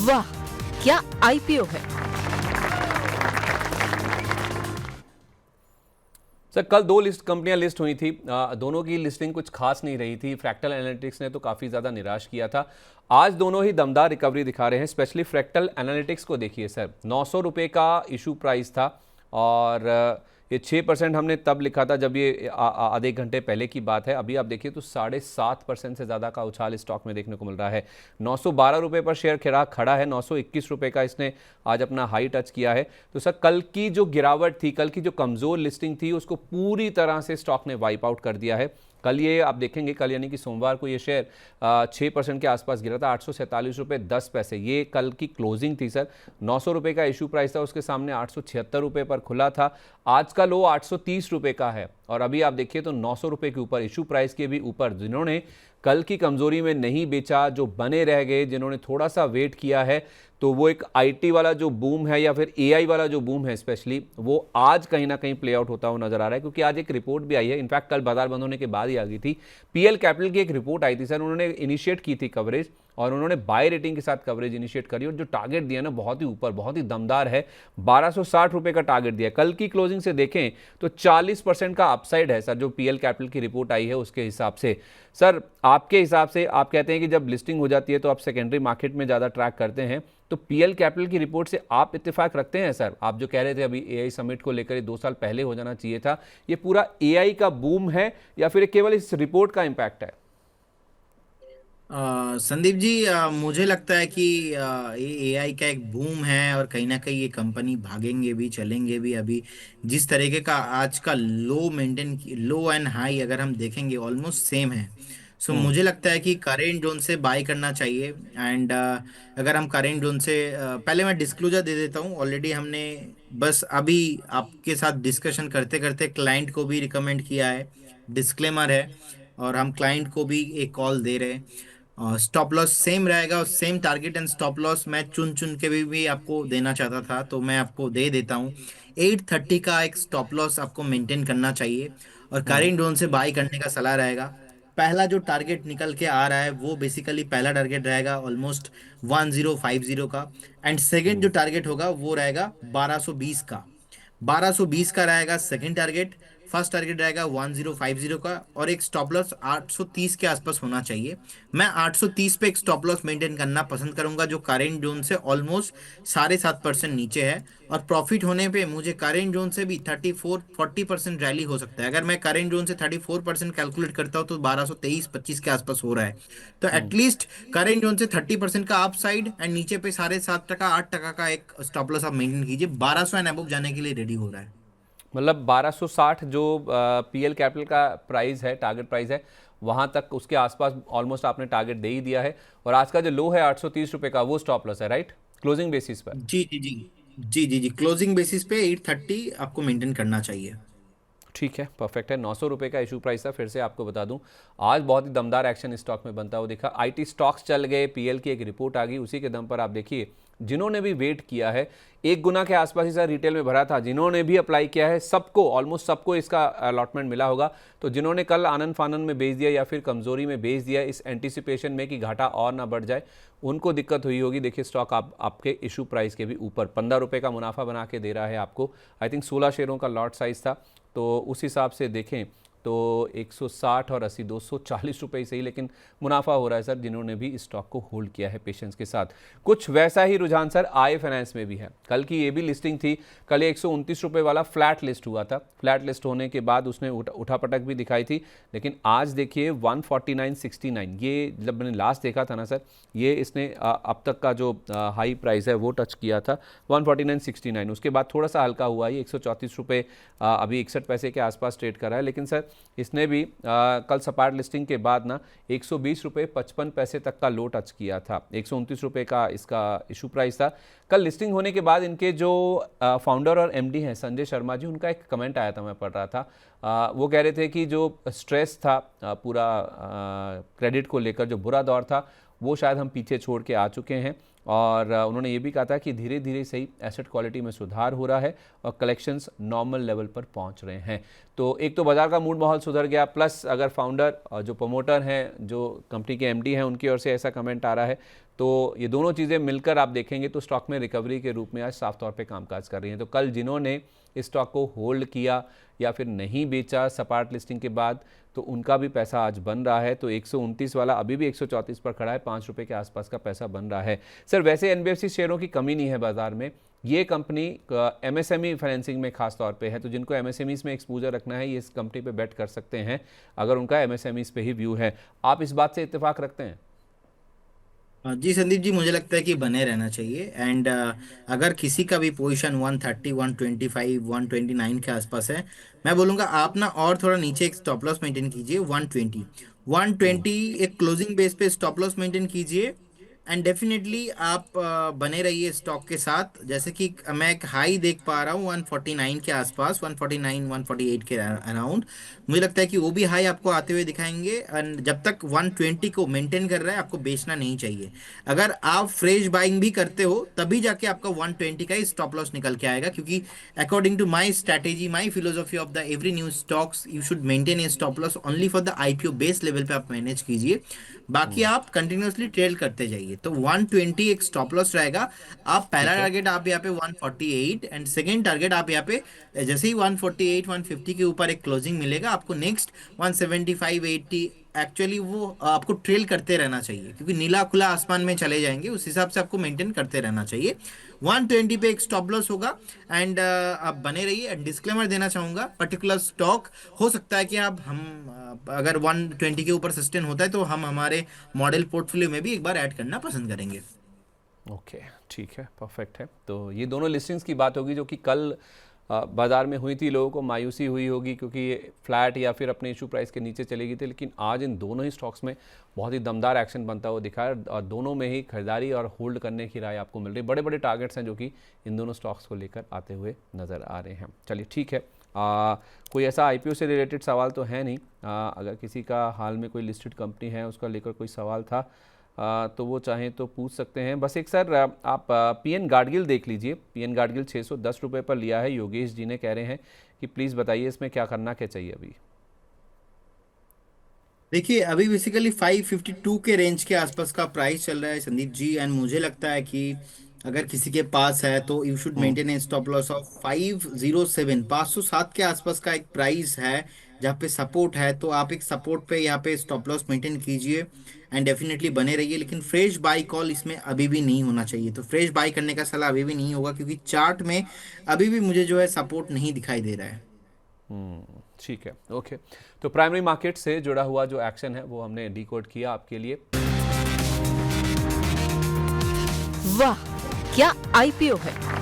वाह, क्या आईपीओ है। सर कल दो कंपनियां लिस्ट हुई थी, दोनों की लिस्टिंग कुछ खास नहीं रही थी। फ्रैक्टल एनालिटिक्स ने तो काफ़ी ज़्यादा निराश किया था। आज दोनों ही दमदार रिकवरी दिखा रहे हैं। स्पेशली फ्रैक्टल एनालिटिक्स को देखिए सर, 900 रुपये का इशू प्राइस था और ये 6% हमने तब लिखा था जब ये आधे एक घंटे पहले की बात है। अभी आप देखिए तो 7.5% से ज़्यादा का उछाल स्टॉक में देखने को मिल रहा है। 912 रुपये पर शेयर खड़ा है। 921 रुपये का इसने आज अपना हाई टच किया है। तो सर कल की जो गिरावट थी, कल की जो कमज़ोर लिस्टिंग थी, उसको पूरी तरह से स्टॉक ने वाइप आउट कर दिया है। कल ये आप देखेंगे, कल यानी कि सोमवार को ये शेयर 6% के आसपास गिरा था, 847 रुपये 10 पैसे। ये कल की क्लोजिंग थी सर। 900 रुपये का इशू प्राइस था, उसके सामने 876 रुपये पर खुला था। आज का लो 830 रुपये का है और अभी आप देखिए तो 900 रुपये के ऊपर, इशू प्राइस के भी ऊपर। जिन्होंने कल की कमजोरी में नहीं बेचा, जो बने रह गए, जिन्होंने थोड़ा सा वेट किया है, तो वो एक आईटी वाला जो बूम है या फिर एआई वाला जो बूम है स्पेशली, वो आज कहीं ना कहीं प्ले आउट होता हुआ नजर आ रहा है। क्योंकि आज एक रिपोर्ट भी आई है, इनफैक्ट कल बाजार बंद होने के बाद ही आ गई थी। पीएल कैपिटल की एक रिपोर्ट आई थी सर, उन्होंने इनिशिएट की थी कवरेज और उन्होंने बाय रेटिंग के साथ कवरेज इनिशिएट करी और जो टारगेट दिया ना बहुत ही ऊपर, बहुत ही दमदार है। 1260 रुपये का टारगेट दिया। कल की क्लोजिंग से देखें तो 40% का अपसाइड है सर, जो पीएल कैपिटल की रिपोर्ट आई है उसके हिसाब से। सर आपके हिसाब से, आप कहते हैं कि जब लिस्टिंग हो जाती है तो आप सेकेंडरी मार्केट में ज़्यादा ट्रैक करते हैं, तो पीएल कैपिटल की रिपोर्ट से आप इत्तेफाक रखते हैं सर? आप जो कह रहे थे अभी एआई समिट को लेकर 2 साल पहले हो जाना चाहिए था, ये पूरा एआई का बूम है या फिर केवल इस रिपोर्ट का इंपैक्ट है? संदीप जी, मुझे लगता है कि ये एआई का एक बूम है और कहीं ना कहीं ये कंपनी भागेंगे भी चलेंगे भी। अभी जिस तरीके का आज का लो एंड हाई अगर हम देखेंगे ऑलमोस्ट सेम है। सो हम्म। मुझे लगता है कि करेंट जोन से बाय करना चाहिए। एंड अगर हम करेंट जोन से पहले मैं डिस्क्लोजर दे देता हूँ। ऑलरेडी हमने बस अभी आपके साथ डिस्कशन करते करते क्लाइंट को भी रिकमेंड किया है, डिस्क्लेमर है, और हम क्लाइंट को भी एक कॉल दे रहे हैं। स्टॉप लॉस सेम रहेगा और same target and stop loss मैं चुन चुन के भी आपको देना चाहता था, तो मैं आपको दे देता हूँ। 830 का एक स्टॉप लॉस आपको मेंटेन करना चाहिए और हम्म। करेंट जोन से बाई करने का सलाह रहेगा। पहला जो टारगेट निकल के आ रहा है वो बेसिकली पहला टारगेट रहेगा ऑलमोस्ट 1050 का। एंड सेकंड जो हम्म। टारगेट होगा वो रहेगा 1220 का। 1220 का रहेगा सेकंड टारगेट। फर्स्ट टारगेट रहेगा 1050 का और एक स्टॉप लॉस 830 के आसपास होना चाहिए। मैं 830 पे एक स्टॉप लॉस मेंटेन करना पसंद करूंगा, जो करेंट जोन से ऑलमोस्ट 7.5% नीचे है। और प्रॉफिट होने पे मुझे करेंट जोन से भी 34-40% रैली हो सकता है। अगर मैं करेंट जोन से 34% कैलकुलेट करता हूँ तो 1223-25 के आसपास हो रहा है। तो हम्म। एटलीस्ट करेंट जोन से 30% का अप साइड एंड नीचे पे 7.5% 8% का एक स्टॉप लॉस आप मेंटेन कीजिए। 1200 एंड अबव जाने के लिए रेडी हो रहा है। मतलब 1260 जो पीएल कैपिटल का प्राइस है, टारगेट प्राइस है, वहां तक उसके आसपास ऑलमोस्ट आपने टारगेट दे ही दिया है। और आज का जो लो है 830 रुपये का, वो स्टॉप लॉस है, राइट, क्लोजिंग बेसिस पर? जी जी जी। जी जी जी, क्लोजिंग बेसिस पे 830 आपको मेंटेन करना चाहिए। ठीक है, परफेक्ट है। 900 रुपये का इशू प्राइस था। फिर से आपको बता दूं, आज बहुत ही दमदार एक्शन स्टॉक में बनता हुआ देखा। आईटी स्टॉक्स चल गए, पीएल की एक रिपोर्ट आ गई, उसी के दम पर आप देखिए जिन्होंने भी वेट किया है, 1 गुना के आसपास ही सर रिटेल में भरा था। जिन्होंने भी अप्लाई किया है, सबको, ऑलमोस्ट सबको इसका अलॉटमेंट मिला होगा। तो जिन्होंने कल आनंद फानन में बेच दिया या फिर कमजोरी में बेच दिया इस एंटिसिपेशन में कि घाटा और ना बढ़ जाए, उनको दिक्कत हुई होगी। देखिए स्टॉक आपके इशू प्राइस के भी ऊपर 15 रुपये का मुनाफा बना के दे रहा है आपको। आई थिंक 16 शेयरों का लॉट साइज था, तो उस हिसाब से देखें तो 160 और 80, 240 रुपये ही सही, लेकिन मुनाफा हो रहा है सर जिन्होंने भी इस स्टॉक को होल्ड किया है पेशेंस के साथ। कुछ वैसा ही रुझान सर आई फाइनेंस में भी है। कल की ये भी लिस्टिंग थी। कल 129 रुपये वाला फ्लैट लिस्ट हुआ था। फ्लैट लिस्ट होने के बाद उसने उठापटक भी दिखाई थी, लेकिन आज देखिए 149.69, ये जब मैंने लास्ट देखा था ना सर, ये इसने अब तक का जो हाई प्राइस है वो टच किया था 149.69। उसके बाद थोड़ा सा हल्का हुआ, ये 134 रुपये अभी 61 पैसे के आसपास ट्रेड कर रहा है। लेकिन सर इसने भी कल सपाट लिस्टिंग के बाद ना 120 रुपये 55 पैसे तक का लो टच किया था। 129 रुपये का इसका इशू प्राइस था। कल लिस्टिंग होने के बाद इनके जो फाउंडर और एमडी हैं संजय शर्मा जी, उनका एक कमेंट आया था, मैं पढ़ रहा था। वो कह रहे थे कि जो स्ट्रेस था पूरा क्रेडिट को लेकर, जो बुरा दौर था, वो शायद हम पीछे छोड़ के आ चुके हैं। और उन्होंने ये भी कहा था कि धीरे धीरे सही एसेट क्वालिटी में सुधार हो रहा है और कलेक्शंस नॉर्मल लेवल पर पहुंच रहे हैं। तो एक तो बाजार का मूड माहौल सुधर गया, प्लस अगर फाउंडर और जो प्रमोटर हैं, जो कंपनी के एमडी हैं, उनकी ओर से ऐसा कमेंट आ रहा है, तो ये दोनों चीज़ें मिलकर आप देखेंगे तो स्टॉक में रिकवरी के रूप में आज साफ तौर पे कामकाज कर रही हैं। तो कल जिन्होंने इस स्टॉक को होल्ड किया या फिर नहीं बेचा सपाट लिस्टिंग के बाद, तो उनका भी पैसा आज बन रहा है। तो 129 वाला अभी भी 134 पर खड़ा है, 5 रुपये के आसपास का पैसा बन रहा है। सर, वैसे एनबीएफसी शेयरों की कमी नहीं है बाजार में, ये कंपनी एमएसएमई फाइनेंसिंग में खास तौर पे है, तो जिनको एमएसएमईज में एक्सपोजर रखना है ये इस कंपनी पे बेट कर सकते हैं अगर उनका एमएसएमईज पे ही व्यू है। आप इस बात से इत्तेफाक रखते हैं? जी संदीप जी, मुझे लगता है कि बने रहना चाहिए। एंड अगर किसी का भी पोजीशन 130, 125, 129 के आसपास है, मैं बोलूँगा आप ना और थोड़ा नीचे एक स्टॉप लॉस मेंटेन कीजिए। 120, 120 एक क्लोजिंग बेस पे स्टॉप लॉस मेंटेन कीजिए। एंड डेफिनेटली आप बने रहिए स्टॉक के साथ। जैसे कि मैं एक हाई देख पा रहा हूँ 149 के आसपास, 149, 148 के अराउंड। मुझे लगता है कि वो भी हाई आपको आते हुए दिखाएंगे। एंड जब तक 120 को मेंटेन कर रहा है, आपको बेचना नहीं चाहिए। अगर आप फ्रेश बाइंग भी करते हो तभी जाके आपका 120 का ही स्टॉप लॉस निकल के आएगा, क्योंकि according to my strategy, my philosophy of the every new stocks, you should maintain a stop loss only for the IPO base level पे आप मैनेज कीजिए। बाकी आप कंटिन्यूअसली ट्रेल करते जाइए। तो 120 एक स्टॉप लॉस रहेगा। आप पहला ठीक है। टारगेट आप यहाँ पे 148 एंड सेकेंड टारगेट आप यहाँ पे जैसे ही 148, 150 के ऊपर एक क्लोजिंग मिलेगा, आपको नेक्स्ट 175, 80 एक्चुअली वो आपको ट्रेल करते रहना चाहिए, क्योंकि नीला खुला आसमान में चले जाएंगे, उस हिसाब से आपको मेंटेन करते रहना चाहिए। 120 पे एक स्टॉप लॉस होगा। एंड आप बने रहिए। डिस्क्लेमर देना चाहूंगा, पर्टिकुलर स्टॉक हो सकता है कि आप हम अगर 120 के ऊपर सस्टेन होता है तो हम हमारे मॉडल पोर्टफोलियो में भी एक बार ऐड करना पसंद करेंगे। ओके, ठीक है, परफेक्ट है। तो ये दोनों लिस्टिंग्स की बात होगी जो कि कल बाजार में हुई थी। लोगों को मायूसी हुई होगी क्योंकि ये फ्लैट या फिर अपने इशू प्राइस के नीचे चली गई थी, लेकिन आज इन दोनों ही स्टॉक्स में बहुत ही दमदार एक्शन बनता हुआ दिखा है और दोनों में ही खरीदारी और होल्ड करने की राय आपको मिल रही है। बड़े बड़े टारगेट्स हैं जो कि इन दोनों स्टॉक्स को लेकर आते हुए नज़र आ रहे हैं। चलिए, ठीक है। कोई ऐसा आईपीओ से रिलेटेड सवाल तो है नहीं। अगर किसी का हाल में कोई लिस्टेड कंपनी है उसका लेकर कोई सवाल था तो वो चाहें तो पूछ सकते हैं। बस एक सर, आप पीएन गाडगिल देख लीजिए। पीएन गाडगिल 610 रुपये पर लिया है। योगेश जी ने कह रहे हैं कि प्लीज़ बताइए इसमें क्या करना क्या चाहिए अभी। देखिए, अभी बेसिकली 552 के रेंज के आसपास का प्राइस चल रहा है संदीप जी। एंड मुझे लगता है कि अगर किसी के पास है तो you should maintain a stop loss of 507, 507 के आसपास का एक प्राइस है जहाँ पे सपोर्ट है। तो आप एक सपोर्ट पे यहाँ पे स्टॉप लॉस मेंटेन कीजिए एंड डेफिनेटली बने रहिए। लेकिन फ्रेश बाई कॉल इसमें अभी भी नहीं होना चाहिए। तो फ्रेश बाई करने का सलाह अभी भी नहीं होगा, क्योंकि चार्ट में अभी भी मुझे जो है सपोर्ट नहीं दिखाई दे रहा है। ठीक है, ओके। तो प्राइमरी मार्केट से जुड़ा हुआ जो एक्शन है वो हमने डिकोड किया आपके लिए। वाह, क्या आईपीओ है!